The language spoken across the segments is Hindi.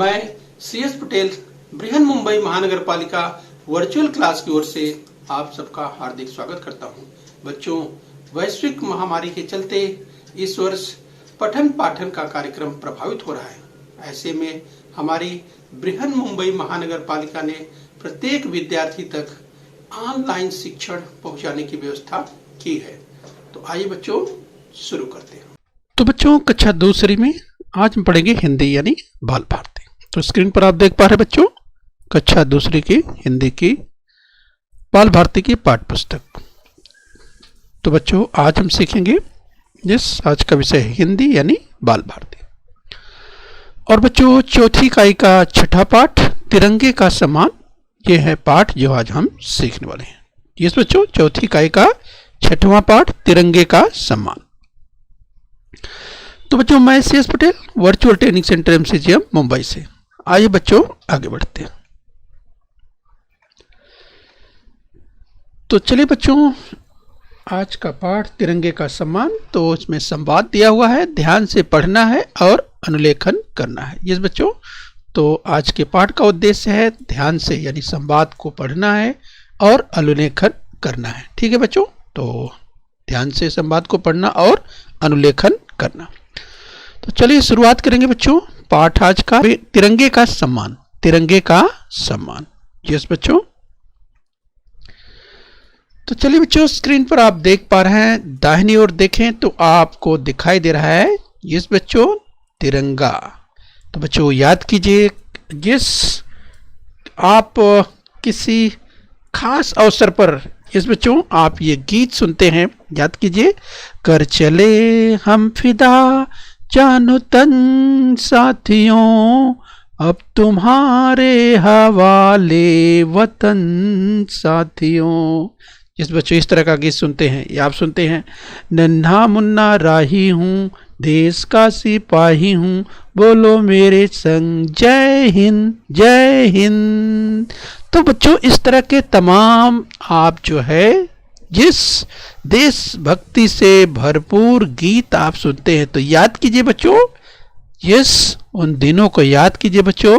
मैं CS पटेल बृहन मुंबई महानगर पालिका वर्चुअल क्लास की ओर से आप सबका हार्दिक स्वागत करता हूं। बच्चों, वैश्विक महामारी के चलते इस वर्ष पठन पाठन का कार्यक्रम प्रभावित हो रहा है। ऐसे में हमारी बृहन मुंबई महानगर पालिका ने प्रत्येक विद्यार्थी तक ऑनलाइन शिक्षण पहुंचाने की व्यवस्था की है। तो आइए बच्चों शुरू करते हैं। तो बच्चों, कक्षा दूसरी में आज हम पढ़ेंगे हिंदी यानी बाल भारती। तो स्क्रीन पर आप देख पा रहे हैं बच्चों, कक्षा दूसरी की हिंदी की बाल भारती की पाठ्य पुस्तक। तो बच्चों, आज हम सीखेंगे आज का विषय है हिंदी यानी बाल भारती। और बच्चों, चौथी इकाई का छठा पाठ तिरंगे का सम्मान, ये है पाठ जो आज हम सीखने वाले हैं। यस बच्चों, चौथी इकाई का छठवां पाठ तिरंगे का सम्मान। तो बच्चों, मैं CS Patel virtual training centre MCGM Mumbai से। आइए बच्चों आगे बढ़ते हैं। तो चलिए बच्चों, आज का पाठ तिरंगे का सम्मान। तो इसमें संवाद दिया हुआ है, ध्यान से पढ़ना है और अनुलेखन करना है। यस बच्चों, तो आज के पाठ का उद्देश्य है ध्यान से यानी संवाद को पढ़ना है और अनुलेखन करना है। ठीक है बच्चों, तो ध्यान से संवाद को पढ़ना और अनुलेखन करना। तो चलिए शुरुआत करेंगे बच्चों पाठ आज का तिरंगे का सम्मान। तिरंगे का सम्मान, यस बच्चों। तो चलिए बच्चों, स्क्रीन पर आप देख पा रहे हैं, दाहिनी ओर देखें तो आपको दिखाई दे रहा है यस बच्चों तिरंगा। तो बच्चों याद कीजिए, जिस आप किसी खास अवसर पर यस बच्चों आप ये गीत सुनते हैं, याद कीजिए, कर चले हम फिदा जानो तन साथियों, अब तुम्हारे हवाले वतन साथियों। जिस बच्चों इस तरह का गीत सुनते हैं या आप सुनते हैं, नन्हा मुन्ना राही हूँ, देश का सिपाही हूँ, बोलो मेरे संग जय हिंद जय हिंद। तो बच्चों इस तरह के तमाम आप जो है जिस देशभक्ति से भरपूर गीत आप सुनते हैं, तो याद कीजिए बच्चों, उन दिनों को याद कीजिए बच्चों,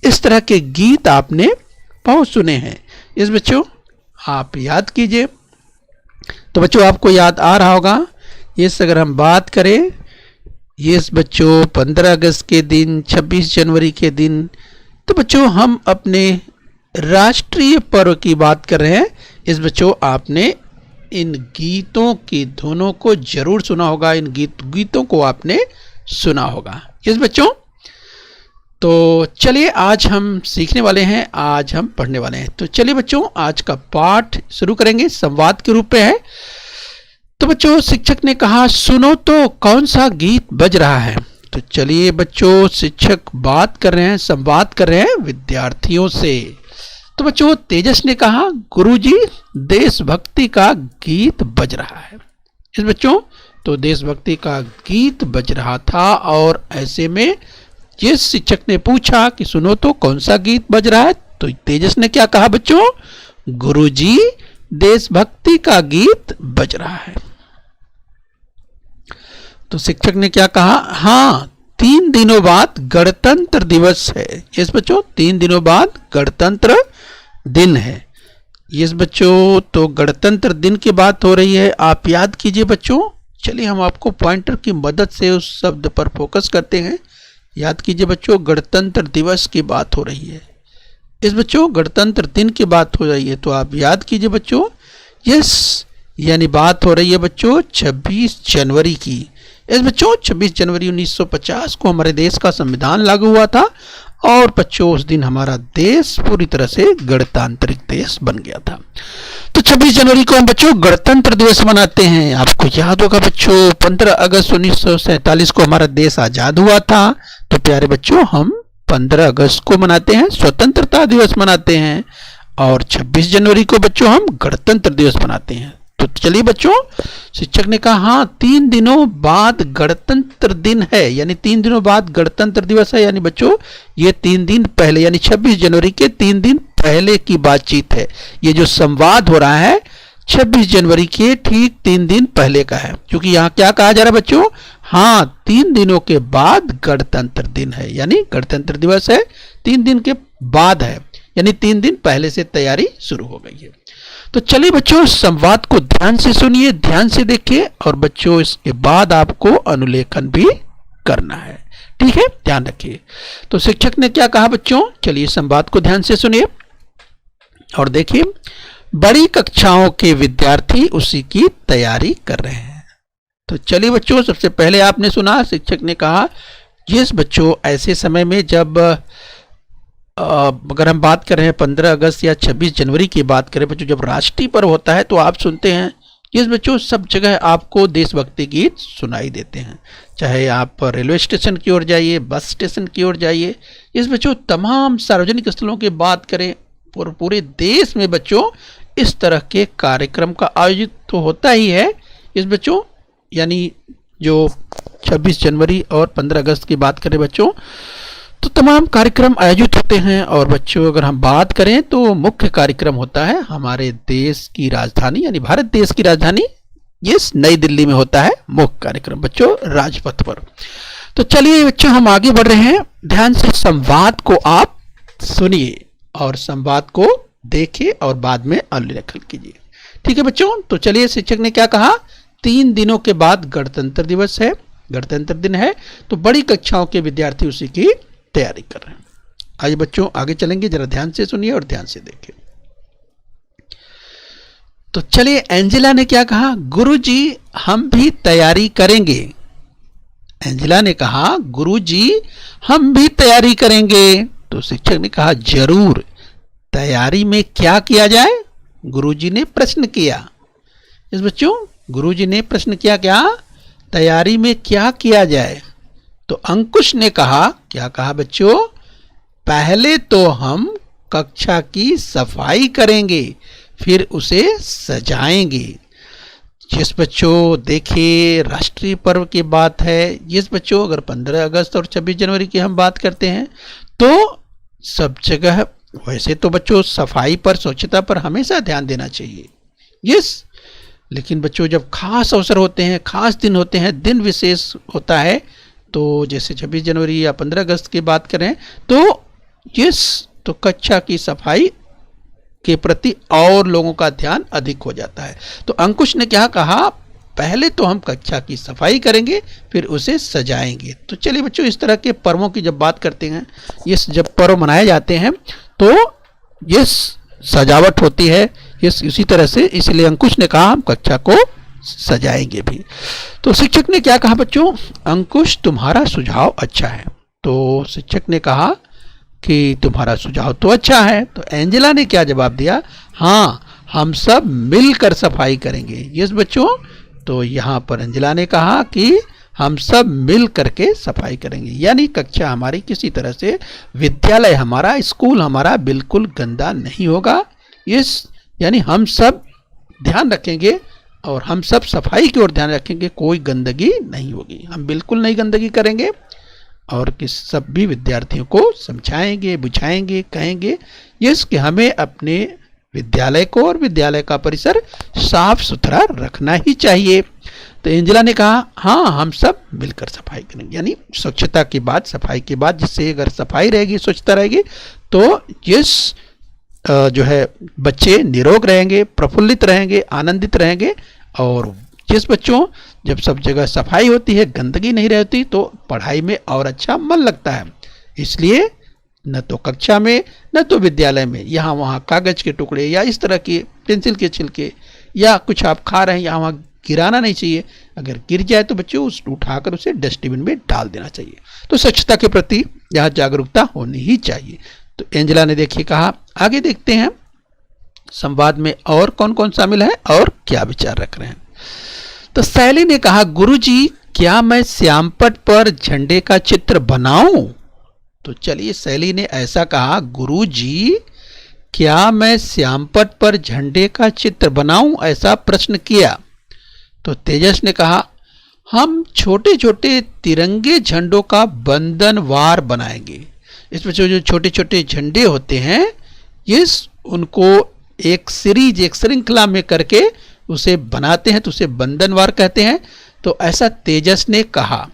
इस तरह के गीत आपने बहुत सुने हैं। इस बच्चों आप याद कीजिए। तो बच्चों आपको याद आ रहा होगा, अगर हम बात करें बच्चों 15 अगस्त के दिन, 26 जनवरी के दिन, तो बच्चों हम अपने राष्ट्रीय पर्व की बात कर रहे हैं। इस बच्चों आपने इन गीतों की धुनों को जरूर सुना होगा, इन गीतों को आपने सुना होगा। इस बच्चों तो चलिए आज हम सीखने वाले हैं, आज हम पढ़ने वाले हैं। तो चलिए बच्चों आज का पाठ शुरू करेंगे, संवाद के रूप में है। तो बच्चों शिक्षक ने कहा, सुनो तो कौन सा गीत बज रहा है। तो चलिए बच्चों, शिक्षक बात कर रहे हैं, संवाद कर रहे हैं विद्यार्थियों से। तो बच्चों तेजस ने कहा, गुरुजी देशभक्ति का गीत बज रहा है। इस बच्चों तो देशभक्ति का गीत बज रहा था, और ऐसे में जिस शिक्षक ने पूछा कि सुनो तो कौन सा गीत बज रहा है, तो तेजस ने क्या कहा बच्चों, गुरुजी देशभक्ति का गीत बज रहा है। तो शिक्षक ने क्या कहा, हाँ 3 दिनों बाद गणतंत्र दिवस है। यस बच्चों 3 दिनों बाद गणतंत्र दिन है। यस बच्चों तो गणतंत्र दिन की बात हो रही है, आप याद कीजिए बच्चों। चलिए हम आपको पॉइंटर की मदद से उस शब्द पर फोकस करते हैं। याद कीजिए बच्चों, गणतंत्र दिवस की बात हो रही है। इस बच्चों गणतंत्र दिन की बात हो रही है, तो आप याद कीजिए बच्चों, यानी बात हो रही है बच्चों 26 जनवरी की। इस बच्चों 26 जनवरी 1950 को हमारे देश का संविधान लागू हुआ था, और बच्चों उस दिन हमारा देश पूरी तरह से गणतांत्रिक देश बन गया था। तो 26 जनवरी को हम बच्चों गणतंत्र दिवस मनाते हैं। आपको याद होगा बच्चों 15 अगस्त 1947 को हमारा देश आजाद हुआ था। तो प्यारे बच्चों हम 15 अगस्त को मनाते हैं, स्वतंत्रता दिवस मनाते हैं, और 26 जनवरी को बच्चों हम गणतंत्र दिवस मनाते हैं। तो चलिए बच्चों, शिक्षक ने कहा हाँ 3 दिनों बाद गणतंत्र दिन है, यानी 3 दिनों बाद गणतंत्र दिवस है, यानी बच्चों ये 3 दिन पहले यानी 26 जनवरी के 3 दिन पहले की बातचीत है। ये जो संवाद हो रहा है 26 जनवरी के ठीक 3 दिन पहले का है, क्योंकि यहाँ क्या कहा जा रहा है बच्चों, हाँ, 3 दिनों के बाद गणतंत्र दिन है, यानी गणतंत्र दिवस है 3 दिन के बाद है, यानी 3 दिन पहले से तैयारी शुरू हो गई है। तो चलिए बच्चों, संवाद को ध्यान से सुनिए, ध्यान से देखिए, और बच्चों इसके बाद आपको अनुलेखन भी करना है। ठीक है, ध्यान रखिए। तो शिक्षक ने क्या कहा बच्चों, चलिए संवाद को ध्यान से सुनिए और देखिए। बड़ी कक्षाओं के विद्यार्थी उसी की तैयारी कर रहे हैं। तो चलिए बच्चों, सबसे पहले आपने सुना शिक्षक ने कहा, जिस बच्चों ऐसे समय में जब अगर हम बात कर रहे हैं 15 अगस्त या 26 जनवरी की बात करें बच्चों, जब राष्ट्रीय पर्व होता है तो आप सुनते हैं जिस बच्चों सब जगह आपको देशभक्ति गीत सुनाई देते हैं। चाहे आप रेलवे स्टेशन की ओर जाइए, बस स्टेशन की ओर जाइए, इस बच्चों तमाम सार्वजनिक स्थलों की बात करें, पूरे देश में बच्चों इस तरह के कार्यक्रम का आयोजित तो होता ही है। इस बच्चों यानी जो 26 जनवरी और 15 अगस्त की बात करें बच्चों, तो तमाम कार्यक्रम आयोजित होते हैं। और बच्चों अगर हम बात करें तो मुख्य कार्यक्रम होता है हमारे देश की राजधानी, यानी भारत देश की राजधानी इस नई दिल्ली में होता है मुख्य कार्यक्रम बच्चों, राजपथ पर। तो चलिए बच्चों, हम आगे बढ़ रहे हैं। ध्यान से संवाद को आप सुनिए और संवाद को देखिए और बाद में अनुलेखन कीजिए। ठीक है बच्चों, तो चलिए शिक्षक ने क्या कहा, 3 दिनों के बाद गणतंत्र दिवस है, गणतंत्र दिन है, तो बड़ी कक्षाओं के विद्यार्थी उसी की तैयारी कर रहे हैं। आइए बच्चों आगे चलेंगे, जरा ध्यान से सुनिए और ध्यान से देखिए। तो चलिए, एंजेला ने क्या कहा, गुरुजी हम भी तैयारी करेंगे। एंजेला ने कहा, गुरुजी हम भी तैयारी करेंगे। तो शिक्षक ने कहा, जरूर, तैयारी में क्या किया जाए, गुरुजी ने प्रश्न किया। इस बच्चों गुरुजी ने प्रश्न किया, क्या तैयारी में क्या किया जाए। तो अंकुश ने कहा, क्या कहा बच्चों, पहले तो हम कक्षा की सफाई करेंगे, फिर उसे सजाएंगे। जिस बच्चों देखिए राष्ट्रीय पर्व की बात है, जिस बच्चों अगर 15 अगस्त और 26 जनवरी की हम बात करते हैं तो सब जगह वैसे तो बच्चों सफाई पर, स्वच्छता पर हमेशा ध्यान देना चाहिए, यस, लेकिन बच्चों जब खास अवसर होते हैं, खास दिन होते हैं, दिन विशेष होता है, तो जैसे 26 जनवरी या 15 अगस्त की बात करें तो यस, तो कक्षा की सफाई के प्रति और लोगों का ध्यान अधिक हो जाता है। तो अंकुश ने क्या कहा, पहले तो हम कक्षा की सफाई करेंगे फिर उसे सजाएंगे। तो चलिए बच्चों, इस तरह के पर्वों की जब बात करते हैं, इस जब पर्व मनाए जाते हैं तो ये सजावट होती है, इसी तरह से, इसलिए अंकुश ने कहा हम कक्षा को सजाएंगे भी। तो शिक्षक ने क्या कहा बच्चों, अंकुश तुम्हारा सुझाव अच्छा है। तो शिक्षक ने कहा कि तुम्हारा सुझाव तो अच्छा है। तो एंजेला ने क्या जवाब दिया, हाँ हम सब मिलकर सफाई करेंगे। यस बच्चों, तो यहाँ पर एंजेला ने कहा कि हम सब मिल करके सफाई करेंगे, यानी कक्षा हमारी किसी तरह से, विद्यालय हमारा, स्कूल हमारा बिल्कुल गंदा नहीं होगा। इस यानी हम सब ध्यान रखेंगे और हम सब सफाई की ओर ध्यान रखेंगे, कोई गंदगी नहीं होगी, हम बिल्कुल नहीं गंदगी करेंगे। और कि सभी विद्यार्थियों को समझाएंगे, बुझाएंगे, कहेंगे यस कि हमें अपने विद्यालय को और विद्यालय का परिसर साफ सुथरा रखना ही चाहिए। तो एंजेला ने कहा हाँ हम सब मिलकर सफाई करेंगे, यानी स्वच्छता की बात, सफाई की बात, जिससे अगर सफाई रहेगी, स्वच्छता रहेगी तो जिस जो है बच्चे निरोग रहेंगे, प्रफुल्लित रहेंगे, आनंदित रहेंगे। और जिस बच्चों जब सब जगह सफाई होती है, गंदगी नहीं रहती, तो पढ़ाई में और अच्छा मन लगता है। इसलिए न तो कक्षा में न तो विद्यालय में यहाँ वहाँ कागज के टुकड़े या इस तरह के पेंसिल के छिलके या कुछ आप खा रहे हैं यहाँ वहाँ गिराना नहीं चाहिए। अगर गिर जाए तो बच्चों उस उठाकर उसे डस्टबिन में डाल देना चाहिए। तो स्वच्छता के प्रति यहाँ जागरूकता होनी ही चाहिए। तो एंजेला ने देखिए कहा। आगे देखते हैं संवाद में और कौन कौन शामिल है और क्या विचार रख रहे हैं। तो सैली ने कहा गुरुजी क्या मैं श्यामपट्ट पर झंडे का चित्र बनाऊं। तो चलिए सैली ने ऐसा कहा गुरुजी क्या मैं श्यामपट्ट पर झंडे का चित्र बनाऊं, ऐसा प्रश्न किया। तो तेजस ने कहा हम छोटे छोटे तिरंगे झंडों का बंधनवार बनाएंगे। इसमें जो छोटे छोटे झंडे होते हैं उनको एक सीरीज, एक श्रृंखला में करके उसे बनाते हैं तो उसे बंधनवार कहते हैं। तो ऐसा तेजस ने कहा।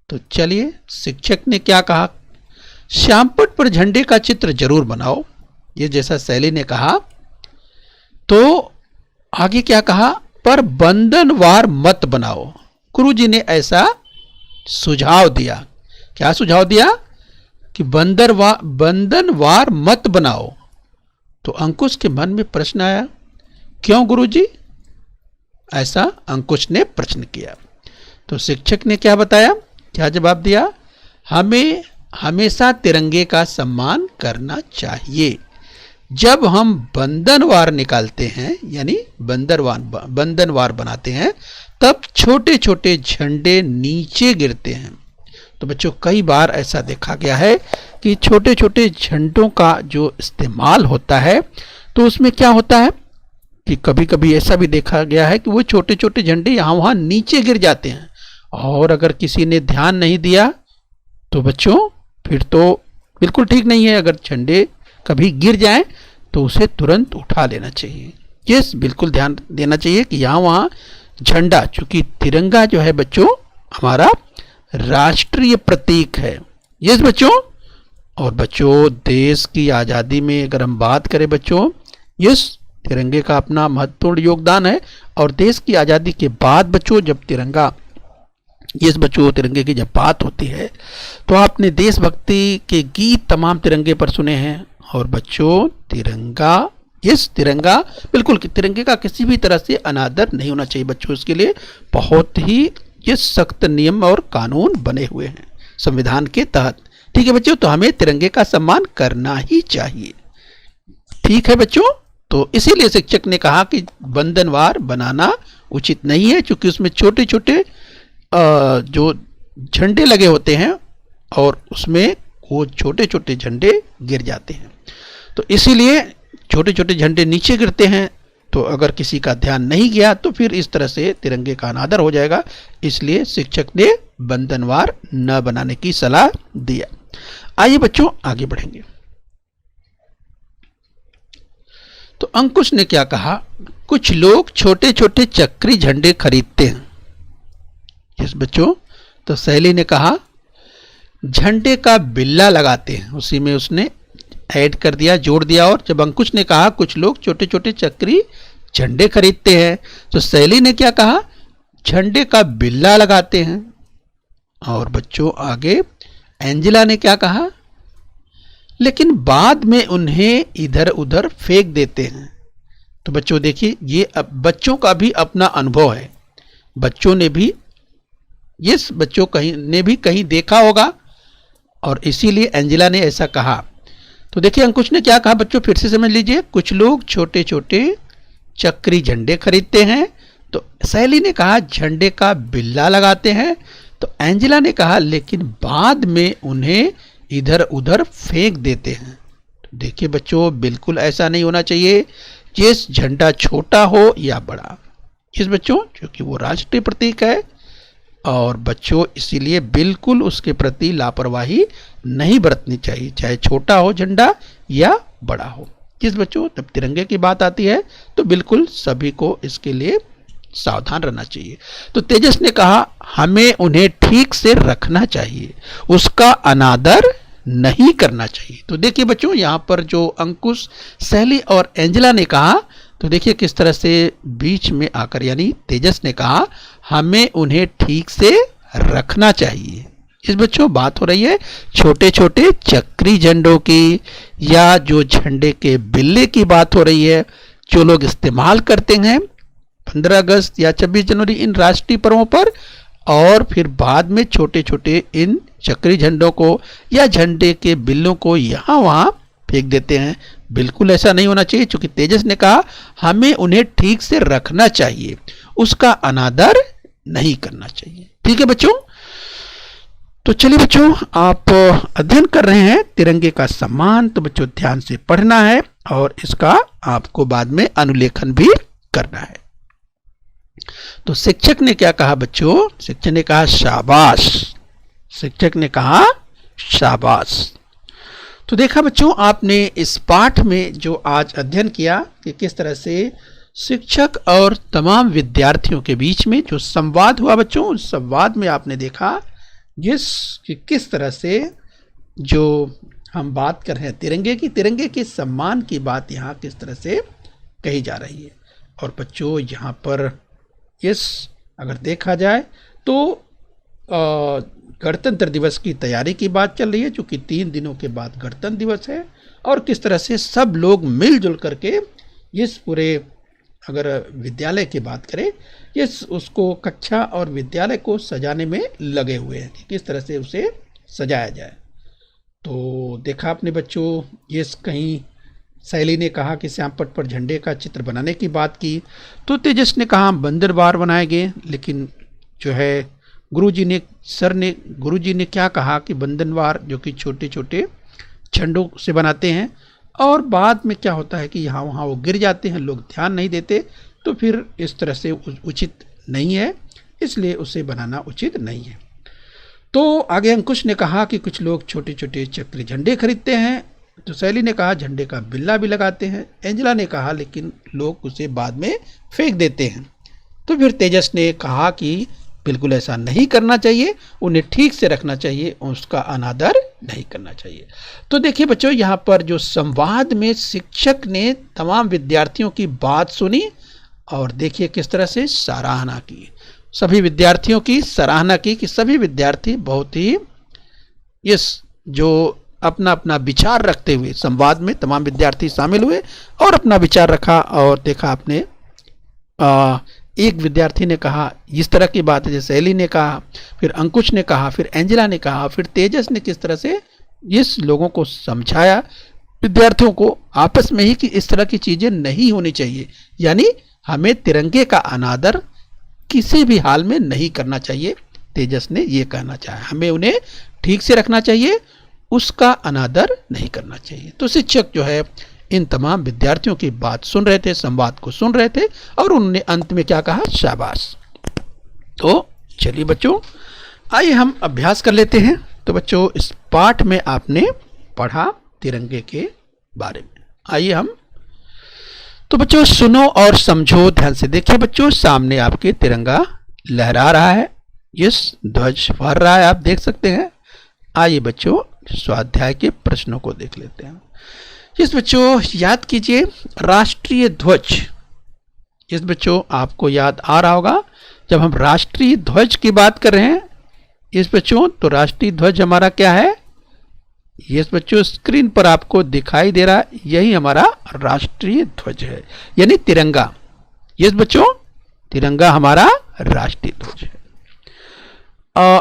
तो चलिए शिक्षक ने क्या कहा, श्यामपट्ट पर झंडे का चित्र जरूर बनाओ, ये जैसा शैली ने कहा। तो आगे क्या कहा, पर बंधनवार मत बनाओ। गुरुजी ने ऐसा सुझाव दिया। क्या सुझाव दिया कि बंधनवार मत बनाओ। तो अंकुश के मन में प्रश्न आया, क्यों गुरुजी? ऐसा अंकुश ने प्रश्न किया। तो शिक्षक ने क्या बताया, क्या जवाब दिया, हमें हमेशा तिरंगे का सम्मान करना चाहिए। जब हम बंधनवार निकालते हैं यानी बंधनवार बनाते हैं, तब छोटे छोटे झंडे नीचे गिरते हैं। तो बच्चों कई बार ऐसा देखा गया है कि छोटे छोटे झंडों का जो इस्तेमाल होता है, तो उसमें क्या होता है कि कभी कभी ऐसा भी देखा गया है कि वो छोटे छोटे झंडे यहाँ वहाँ नीचे गिर जाते हैं, और अगर किसी ने ध्यान नहीं दिया तो बच्चों फिर तो बिल्कुल ठीक नहीं है। अगर झंडे कभी गिर जाएं तो उसे तुरंत उठा लेना चाहिए। यस, बिल्कुल ध्यान देना चाहिए कि यहाँ वहाँ झंडा, चूंकि तिरंगा जो है बच्चों हमारा राष्ट्रीय प्रतीक है। यस बच्चों, और बच्चों देश की आज़ादी में अगर हम बात करें बच्चों, यस तिरंगे का अपना महत्वपूर्ण योगदान है। और देश की आज़ादी के बाद बच्चों जब तिरंगा, यस बच्चों तिरंगे की जब बात होती है तो आपने देशभक्ति के गीत तमाम तिरंगे पर सुने हैं। और बच्चों तिरंगा, यस तिरंगा बिल्कुल, तिरंगे का किसी भी तरह से अनादर नहीं होना चाहिए बच्चों। इसके लिए बहुत ही यस सख्त नियम और कानून बने हुए हैं संविधान के तहत। ठीक है बच्चों, तो हमें तिरंगे का सम्मान करना ही चाहिए। ठीक है बच्चों, तो इसीलिए शिक्षक ने कहा कि बंधनवार बनाना उचित नहीं है, क्योंकि उसमें छोटे छोटे जो झंडे लगे होते हैं और उसमें वो छोटे छोटे झंडे गिर जाते हैं। तो इसीलिए छोटे छोटे झंडे नीचे गिरते हैं, तो अगर किसी का ध्यान नहीं गया तो फिर इस तरह से तिरंगे का अनादर हो जाएगा। इसलिए शिक्षक ने बंधनवार न बनाने की सलाह दिया। आइए बच्चों आगे बढ़ेंगे। तो अंकुश ने क्या कहा, कुछ लोग छोटे छोटे चक्री झंडे खरीदते हैं। यस बच्चों, तो शैली ने कहा झंडे का बिल्ला लगाते हैं, उसी में उसने ऐड कर दिया, जोड़ दिया। और जब अंकुश ने कहा कुछ लोग छोटे छोटे चक्री झंडे खरीदते हैं, तो शैली ने क्या कहा, झंडे का बिल्ला लगाते हैं। और बच्चों आगे एंजेला ने क्या कहा, लेकिन बाद में उन्हें इधर उधर फेंक देते हैं। तो बच्चों देखिए, ये अब बच्चों का भी अपना अनुभव है। बच्चों ने भी, यस बच्चों ने भी कहीं देखा होगा, और इसीलिए एंजेला ने ऐसा कहा। तो देखिए अंकुश ने क्या कहा बच्चों, फिर से समझ लीजिए, कुछ लोग छोटे छोटे चक्री झंडे खरीदते हैं। तो शैली ने कहा झंडे का बिल्ला लगाते हैं। तो एंजेला ने कहा लेकिन बाद में उन्हें इधर उधर फेंक देते हैं। तो देखिए बच्चों, बिल्कुल ऐसा नहीं होना चाहिए, जिस झंडा छोटा हो या बड़ा। इस बच्चों, क्योंकि वो राष्ट्रीय प्रतीक है, और बच्चों इसीलिए बिल्कुल उसके प्रति लापरवाही नहीं बरतनी चाहिए, चाहे छोटा हो झंडा या बड़ा हो। किस बच्चों, जब तिरंगे की बात आती है तो बिल्कुल सभी को इसके लिए सावधान रहना चाहिए। तो तेजस ने कहा हमें उन्हें ठीक से रखना चाहिए, उसका अनादर नहीं करना चाहिए। तो देखिए बच्चों, यहाँ पर जो अंकुश, शैली और एंजेला ने कहा, तो देखिए किस तरह से बीच में आकर, यानी तेजस ने कहा हमें उन्हें ठीक से रखना चाहिए। इस बच्चों बात हो रही है छोटे छोटे चक्री झंडों की, या जो झंडे के बिल्ले की बात हो रही है, जो लोग इस्तेमाल करते हैं 15 अगस्त या 26 जनवरी इन राष्ट्रीय पर्वों पर, और फिर बाद में छोटे छोटे इन चक्री झंडों को या झंडे के बिल्लों को यहाँ वहाँ फेंक देते हैं। बिल्कुल ऐसा नहीं होना चाहिए, क्योंकि तेजस ने कहा हमें उन्हें ठीक से रखना चाहिए, उसका अनादर नहीं करना चाहिए। ठीक है बच्चों, तो चलिए बच्चों, आप अध्ययन कर रहे हैं तिरंगे का सम्मान, तो बच्चों ध्यान से पढ़ना है और इसका आपको बाद में अनुलेखन भी करना है। तो शिक्षक ने क्या कहा बच्चों, शिक्षक ने कहा शाबाश, शिक्षक ने कहा शाबाश। तो देखा बच्चों, आपने इस पाठ में जो आज अध्ययन किया कि किस तरह से शिक्षक और तमाम विद्यार्थियों के बीच में जो संवाद हुआ बच्चों, उस संवाद में आपने देखा किस तरह से जो हम बात कर रहे हैं तिरंगे के सम्मान की बात यहाँ किस तरह से कही जा रही है। और बच्चों यहाँ पर अगर देखा जाए तो गणतंत्र दिवस की तैयारी की बात चल रही है, जो कि 3 दिनों के बाद गणतंत्र दिवस है, और किस तरह से सब लोग मिलजुल करके इस पूरे, अगर विद्यालय की बात करें, उसको कक्षा और विद्यालय को सजाने में लगे हुए हैं कि किस तरह से उसे सजाया जाए। तो देखा आपने बच्चों, कहीं शैली ने कहा कि श्याम पट पर झंडे का चित्र बनाने की बात की, तो तेजस ने कहा बंदरवार बनाएंगे, लेकिन जो है गुरुजी ने क्या कहा कि बंदनवार जो कि छोटे छोटे झंडों से बनाते हैं, और बाद में क्या होता है कि यहाँ वहाँ वो गिर जाते हैं, लोग ध्यान नहीं देते, तो फिर इस तरह से उचित नहीं है, इसलिए उसे बनाना उचित नहीं है। तो आगे अंकुश ने कहा कि कुछ लोग छोटे छोटे चक्री झंडे खरीदते हैं, तो शैली ने कहा झंडे का बिल्ला भी लगाते हैं। एंजेला ने कहा लेकिन लोग उसे बाद में फेंक देते हैं। तो फिर तेजस ने कहा कि बिल्कुल ऐसा नहीं करना चाहिए, उन्हें ठीक से रखना चाहिए, उसका अनादर नहीं करना चाहिए। तो देखिए बच्चों, यहाँ पर जो संवाद में शिक्षक ने तमाम विद्यार्थियों की बात सुनी और देखिए किस तरह से सराहना की, सभी विद्यार्थियों की सराहना की कि सभी विद्यार्थी बहुत ही जो अपना अपना विचार रखते हुए संवाद में तमाम विद्यार्थी शामिल हुए और अपना विचार रखा। और देखा आपने एक विद्यार्थी ने कहा इस तरह की बात है, जैसे शैली ने कहा, फिर अंकुश ने कहा, फिर एंजेला ने कहा, फिर तेजस ने किस तरह से इस लोगों को समझाया, विद्यार्थियों को आपस में ही, कि इस तरह की चीज़ें नहीं होनी चाहिए, यानी हमें तिरंगे का अनादर किसी भी हाल में नहीं करना चाहिए। तेजस ने ये कहना चाहा, हमें उन्हें ठीक से रखना चाहिए, उसका अनादर नहीं करना चाहिए। तो शिक्षक जो है इन तमाम विद्यार्थियों की बात सुन रहे थे, संवाद को सुन रहे थे, और उन्होंने अंत में क्या कहा, शाबाश। तो चलिए बच्चों, आइए हम अभ्यास कर लेते हैं। तो बच्चों, इस पाठ में आपने पढ़ा तिरंगे के बारे में। आइए हम, तो बच्चों सुनो और समझो, ध्यान से देखिए बच्चों, सामने आपके तिरंगा लहरा रहा है, ध्वज फहर रहा है, आप देख सकते हैं। आइए बच्चों स्वाध्याय के प्रश्नों को देख लेते हैं। बच्चों याद कीजिए राष्ट्रीय ध्वज। बच्चों आपको याद आ रहा होगा जब हम राष्ट्रीय ध्वज की बात कर रहे हैं बच्चों, तो राष्ट्रीय ध्वज हमारा क्या है, बच्चों स्क्रीन पर आपको दिखाई दे रहा है, यही हमारा राष्ट्रीय ध्वज है, यानी तिरंगा। बच्चों तिरंगा हमारा राष्ट्रीय ध्वज है।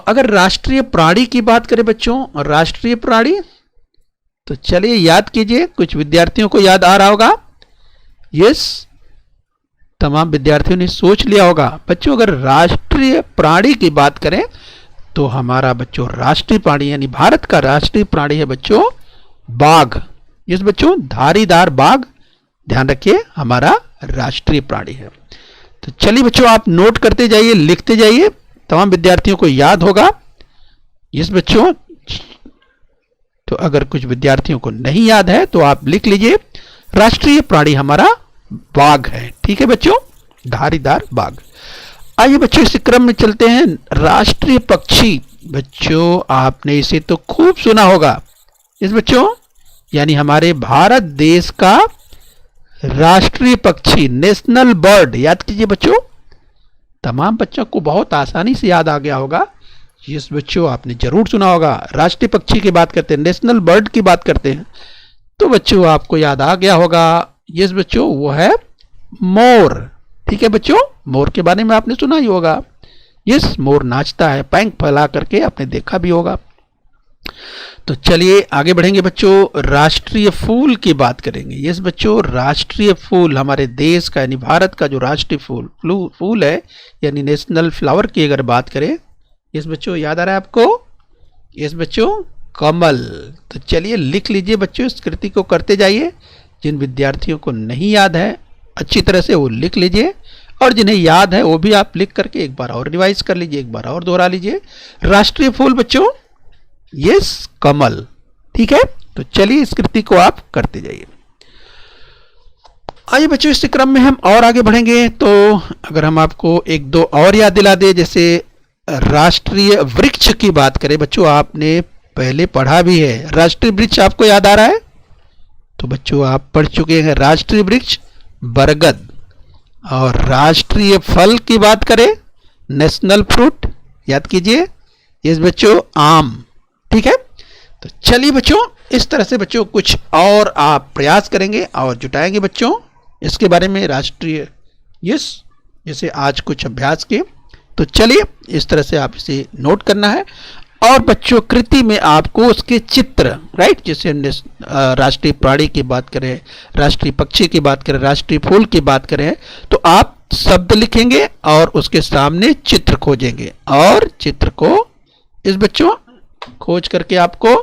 अगर राष्ट्रीय प्राणी की बात करें बच्चों, राष्ट्रीय प्राणी, तो चलिए याद कीजिए, कुछ विद्यार्थियों को याद आ रहा होगा, तमाम विद्यार्थियों ने सोच लिया होगा। बच्चों अगर राष्ट्रीय प्राणी की बात करें तो हमारा बच्चों राष्ट्रीय प्राणी यानी भारत का राष्ट्रीय प्राणी है बच्चों बाघ। बच्चों धारीदार बाघ, ध्यान रखिए, हमारा राष्ट्रीय प्राणी है। तो चलिए बच्चों आप नोट करते जाइए, लिखते जाइए, तमाम विद्यार्थियों को याद होगा। बच्चों तो अगर कुछ विद्यार्थियों को नहीं याद है तो आप लिख लीजिए, राष्ट्रीय प्राणी हमारा बाघ है। ठीक है बच्चों, धारीदार बाघ। आइए बच्चों इस क्रम में चलते हैं। राष्ट्रीय पक्षी, बच्चों आपने इसे तो खूब सुना होगा। बच्चों यानी हमारे भारत देश का राष्ट्रीय पक्षी, नेशनल बर्ड, याद कीजिए बच्चों, तमाम बच्चों को बहुत आसानी से याद आ गया होगा। बच्चों आपने जरूर सुना होगा, राष्ट्रीय पक्षी की बात करते हैं, नेशनल बर्ड की बात करते हैं, तो बच्चों आपको याद आ गया होगा, बच्चों वो है मोर। ठीक है बच्चों, मोर के बारे में आपने सुना ही होगा। मोर नाचता है पैंख फैला करके, आपने देखा भी होगा। तो चलिए आगे बढ़ेंगे बच्चों, राष्ट्रीय फूल की बात करेंगे। बच्चों राष्ट्रीय फूल हमारे देश का यानी भारत का जो राष्ट्रीय फूल है यानी नेशनल फ्लावर की अगर बात करें, बच्चों याद आ रहा है आपको, बच्चों कमल। तो चलिए लिख लीजिए बच्चों, इस कृति को करते जाइए। जिन विद्यार्थियों को नहीं याद है अच्छी तरह से वो लिख लीजिए, और जिन्हें याद है वो भी आप लिख करके एक बार और रिवाइज कर लीजिए, एक बार और दोहरा लीजिए। राष्ट्रीय फूल बच्चों कमल। ठीक है, तो चलिए इस कृति को आप करते जाइए। आइए बच्चों, इस क्रम में हम और आगे बढ़ेंगे। तो अगर हम आपको एक दो और याद दिला दे, जैसे राष्ट्रीय वृक्ष की बात करें बच्चों, आपने पहले पढ़ा भी है। राष्ट्रीय वृक्ष आपको याद आ रहा है? तो बच्चों आप पढ़ चुके हैं राष्ट्रीय वृक्ष बरगद। और राष्ट्रीय फल की बात करें, नेशनल फ्रूट याद कीजिए, यस बच्चों आम। ठीक है, तो चलिए बच्चों, इस तरह से बच्चों कुछ और आप प्रयास करेंगे और जुटाएंगे बच्चों इसके बारे में राष्ट्रीय यस, जैसे आज कुछ अभ्यास किए। तो चलिए इस तरह से आप इसे नोट करना है। और बच्चों कृति में आपको उसके चित्र, राइट, जैसे राष्ट्रीय प्राणी की बात करें, राष्ट्रीय पक्षी की बात करें, राष्ट्रीय फूल की बात करें, तो आप शब्द लिखेंगे और उसके सामने चित्र खोजेंगे। और चित्र को इस बच्चों खोज करके आपको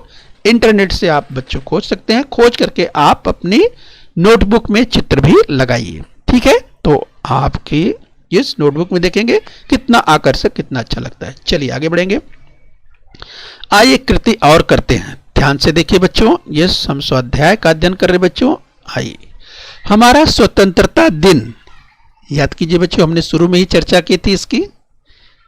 इंटरनेट से आप बच्चों खोज सकते हैं। खोज करके आप अपनी नोटबुक में चित्र भी लगाइए। ठीक है, तो आपकी इस नोटबुक में देखेंगे कितना आकर्षक, कितना अच्छा लगता है। चलिए आगे बढ़ेंगे। आइए कृति और करते हैं, ध्यान से देखिए बच्चों। यस, हम स्वाध्याय का अध्ययन कर रहे बच्चों। आइए, हमारा स्वतंत्रता दिन याद कीजिए बच्चों, हमने शुरू में ही चर्चा की थी इसकी।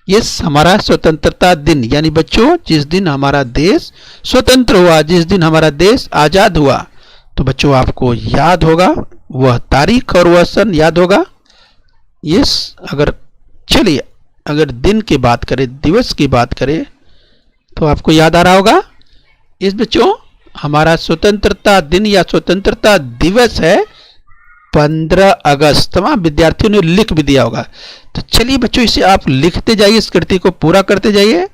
यस, हमारा स्वतंत्रता दिन यानी बच्चों जिस दिन हमारा देश स्वतंत्र हुआ, जिस दिन हमारा देश आजाद हुआ, तो बच्चों आपको याद होगा वह तारीख और वह सन याद होगा। यस, अगर चलिए अगर दिन की बात करें, दिवस की बात करें, तो आपको याद आ रहा होगा इस बच्चों हमारा स्वतंत्रता दिन या स्वतंत्रता दिवस है 15 अगस्त। तमाम विद्यार्थियों ने लिख भी दिया होगा। तो चलिए बच्चों इसे आप लिखते जाइए, इस कृति को पूरा करते जाइए।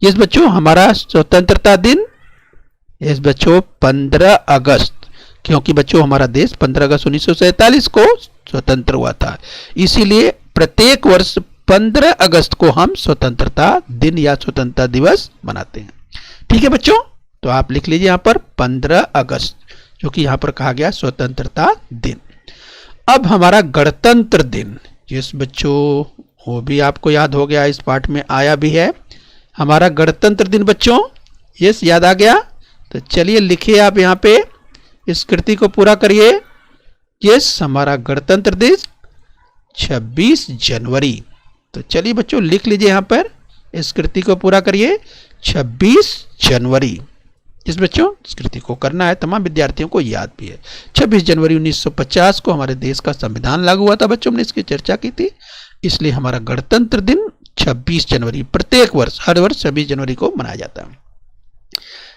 यस बच्चों, हमारा स्वतंत्रता दिन यस बच्चों 15 अगस्त, क्योंकि बच्चों हमारा देश 15 अगस्त 1947 को स्वतंत्र हुआ था, इसीलिए प्रत्येक वर्ष 15 अगस्त को हम स्वतंत्रता दिन या स्वतंत्रता दिवस मनाते हैं। ठीक है बच्चों, तो आप लिख लीजिए यहाँ पर 15 अगस्त, जो कि यहाँ पर कहा गया स्वतंत्रता दिन। अब हमारा गणतंत्र दिन, जिस बच्चों वो भी आपको याद हो गया, इस पाठ में आया भी है हमारा गणतंत्र दिन बच्चों। यस, याद आ गया? तो चलिए लिखिए आप यहाँ पे, इस कृति को पूरा करिए। यस, हमारा गणतंत्र दिवस 26 जनवरी। तो चलिए बच्चों लिख लीजिए यहाँ पर, इस कृति को पूरा करिए 26 जनवरी। इस बच्चों इस कृति को करना है, तमाम विद्यार्थियों को याद भी है। 26 जनवरी 1950 को हमारे देश का संविधान लागू हुआ था बच्चों, हमने इसकी चर्चा की थी, इसलिए हमारा गणतंत्र दिन 26 जनवरी प्रत्येक वर्ष, हर वर्ष 26 जनवरी को मनाया जाता है।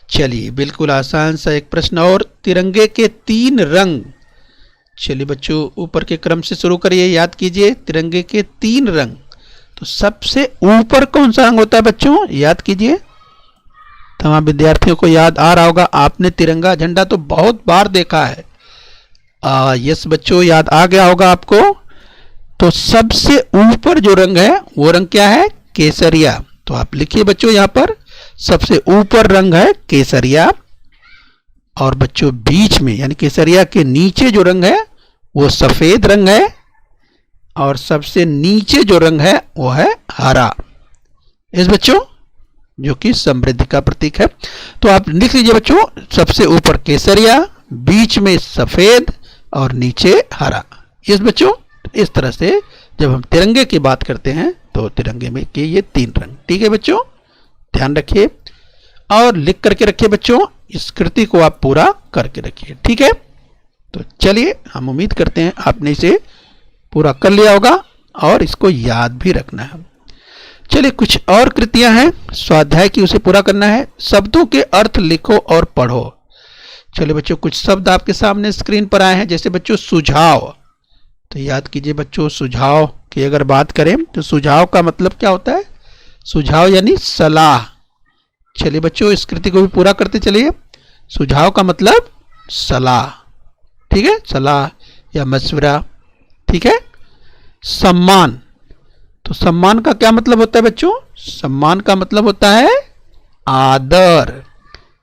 चलिए बिल्कुल आसान सा एक प्रश्न और, तिरंगे के 3 रंग। चलिए बच्चों ऊपर के क्रम से शुरू करिए, याद कीजिए तिरंगे के 3 रंग। तो सबसे ऊपर कौन सा रंग होता है बच्चों, याद कीजिए। तमाम विद्यार्थियों को याद आ रहा होगा, आपने तिरंगा झंडा तो बहुत बार देखा है। यस बच्चों, याद आ गया होगा आपको। तो सबसे ऊपर जो रंग है वो रंग क्या है, केसरिया। तो आप लिखिए बच्चों यहाँ पर, सबसे ऊपर रंग है केसरिया। और बच्चों बीच में यानी केसरिया के नीचे जो रंग है वो सफेद रंग है, और सबसे नीचे जो रंग है वो है हरा। इस बच्चों जो कि समृद्धि का प्रतीक है। तो आप लिख लीजिए बच्चों, सबसे ऊपर केसरिया, बीच में सफेद और नीचे हरा। इस बच्चों इस तरह से जब हम तिरंगे की बात करते हैं तो तिरंगे में के ये 3 रंग। ठीक है बच्चों, ध्यान रखिए और लिख करके रखिए बच्चों, इस कृति को आप पूरा करके रखिए। ठीक है, तो चलिए हम उम्मीद करते हैं आपने इसे पूरा कर लिया होगा और इसको याद भी रखना है। चलिए कुछ और कृतियां हैं स्वाध्याय की, उसे पूरा करना है। शब्दों के अर्थ लिखो और पढ़ो। चलिए बच्चों कुछ शब्द आपके सामने स्क्रीन पर आए हैं, जैसे बच्चों सुझाव। तो याद कीजिए बच्चों, सुझाव की अगर बात करें तो सुझाव का मतलब क्या होता है, सुझाव यानी सलाह। चलिए बच्चों इस कृति को भी पूरा करते चलिए। सुझाव का मतलब सलाह, ठीक है, सलाह या मशवरा। ठीक है, सम्मान। तो सम्मान का क्या मतलब होता है बच्चों, सम्मान का मतलब होता है आदर।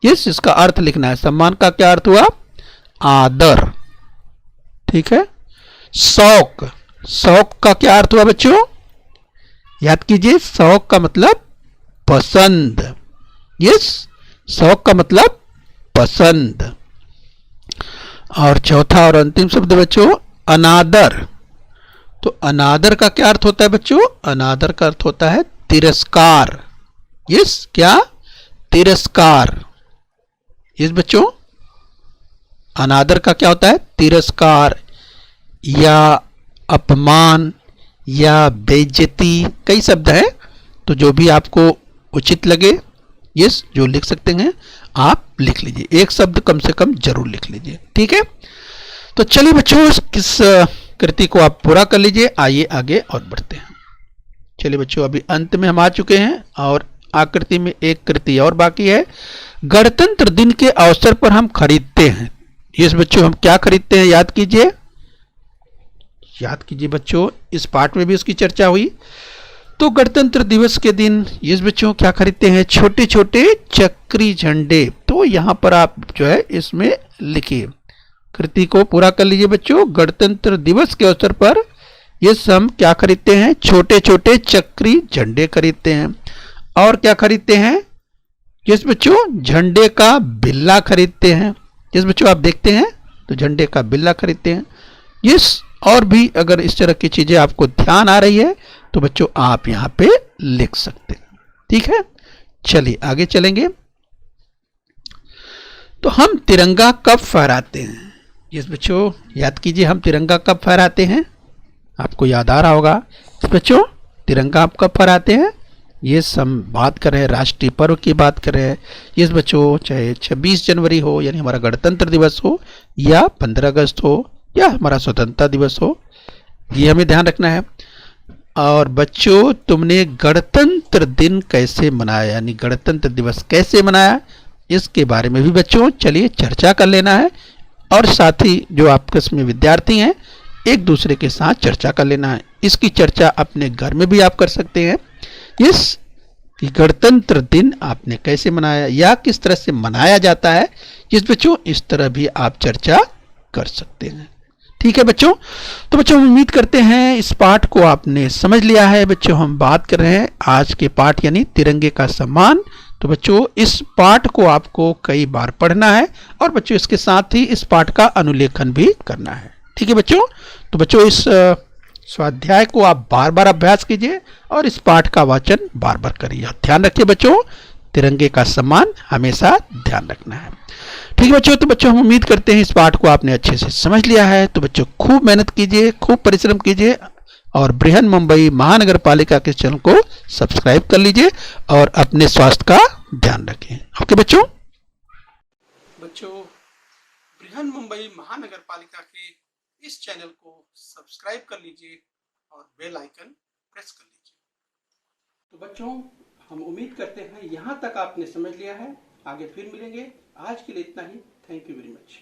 यस, इसका अर्थ लिखना है। सम्मान का क्या अर्थ हुआ, आदर। ठीक है, शौक। शौक का क्या अर्थ हुआ बच्चों, याद कीजिए, शौक का मतलब पसंद। यस, शौक का मतलब पसंद। और चौथा और अंतिम शब्द बच्चों अनादर। तो अनादर का क्या अर्थ होता है बच्चों? अनादर का अर्थ होता है तिरस्कार। यस, क्या? तिरस्कार। यस बच्चों, अनादर का क्या होता है? तिरस्कार या अपमान या बेइज्जती, कई शब्द हैं, तो जो भी आपको उचित लगे, यस, जो लिख सकते हैं आप लिख लीजिए। एक शब्द कम से कम जरूर लिख लीजिए, ठीक है। तो चलिए बच्चों, किस कृति को आप पूरा कर लीजिए। आइए आगे और बढ़ते हैं। चलिए बच्चों, अभी अंत में हम आ चुके हैं और आकृति में एक कृति और बाकी है। गणतंत्र दिन के अवसर पर हम खरीदते हैं। यस बच्चों, हम क्या खरीदते हैं? याद कीजिए, याद कीजिए बच्चों, इस पाठ में भी उसकी चर्चा हुई। तो गणतंत्र दिवस के दिन यस बच्चों क्या खरीदते हैं? छोटे छोटे चक्री झंडे। तो यहां पर आप जो है इसमें लिखिए, कृति को पूरा कर लीजिए बच्चों। गणतंत्र दिवस के अवसर पर यस हम क्या खरीदते हैं? छोटे छोटे चक्री झंडे खरीदते हैं। और क्या खरीदते हैं? यस बच्चों, झंडे का बिल्ला खरीदते हैं। यस बच्चों, आप देखते हैं तो झंडे का बिल्ला खरीदते हैं। यस, और भी अगर इस तरह की चीजें आपको ध्यान आ रही है तो बच्चों आप यहां पे लिख सकते हैं, ठीक है। चलिए आगे चलेंगे। तो हम तिरंगा कब फहराते हैं? यस बच्चों, याद कीजिए, हम तिरंगा कब फहराते हैं? आपको याद आ रहा होगा बच्चों, तिरंगा आप कब फहराते हैं? ये हम बात कर रहे हैं राष्ट्रीय पर्व की बात कर रहे हैं। यस बच्चों, चाहे 26 जनवरी हो यानी हमारा गणतंत्र दिवस हो, या 15 अगस्त हो, या हमारा स्वतंत्रता दिवस हो, ये हमें ध्यान रखना है। और बच्चों, तुमने गणतंत्र दिन कैसे मनाया, यानी गणतंत्र दिवस कैसे मनाया, इसके बारे में भी बच्चों चलिए चर्चा कर लेना है। और साथ ही जो आपके में विद्यार्थी हैं, एक दूसरे के साथ चर्चा कर लेना है। इसकी चर्चा अपने घर में भी आप कर सकते हैं। इस गणतंत्र दिन आपने कैसे मनाया या किस तरह से मनाया जाता है, इस बच्चों इस तरह भी आप चर्चा कर सकते हैं, ठीक है बच्चों। तो बच्चों उम्मीद करते हैं इस पाठ को आपने समझ लिया है। बच्चों हम बात कर रहे हैं आज के पाठ यानी तिरंगे का सम्मान। तो बच्चों इस पाठ को आपको कई बार पढ़ना है और बच्चों इसके साथ ही इस पाठ का अनुलेखन भी करना है, ठीक है बच्चों। तो बच्चों इस स्वाध्याय को आप बार बार अभ्यास कीजिए और इस पाठ का वाचन बार बार करिए। ध्यान रखिए बच्चों, तिरंगे का सम्मान हमेशा ध्यान रखना है, ठीक है बच्चों। तो बच्चों हम उम्मीद करते हैं इस पाठ को आपने अच्छे से समझ लिया है। तो बच्चों खूब मेहनत कीजिए, खूब परिश्रम कीजिए और बृहन मुंबई महानगर पालिका के चैनल को सब्सक्राइब कर लीजिए और अपने स्वास्थ्य का ध्यान रखें। ओके बच्चों। बच्चों, बृहन मुंबई महानगर पालिका के इस चैनल को सब्सक्राइब कर लीजिए और बेल आइकन प्रेस कर लीजिए। तो बच्चों हम उम्मीद करते हैं यहाँ तक आपने समझ लिया है। आगे फिर मिलेंगे। आज के लिए इतना ही। Thank you very much.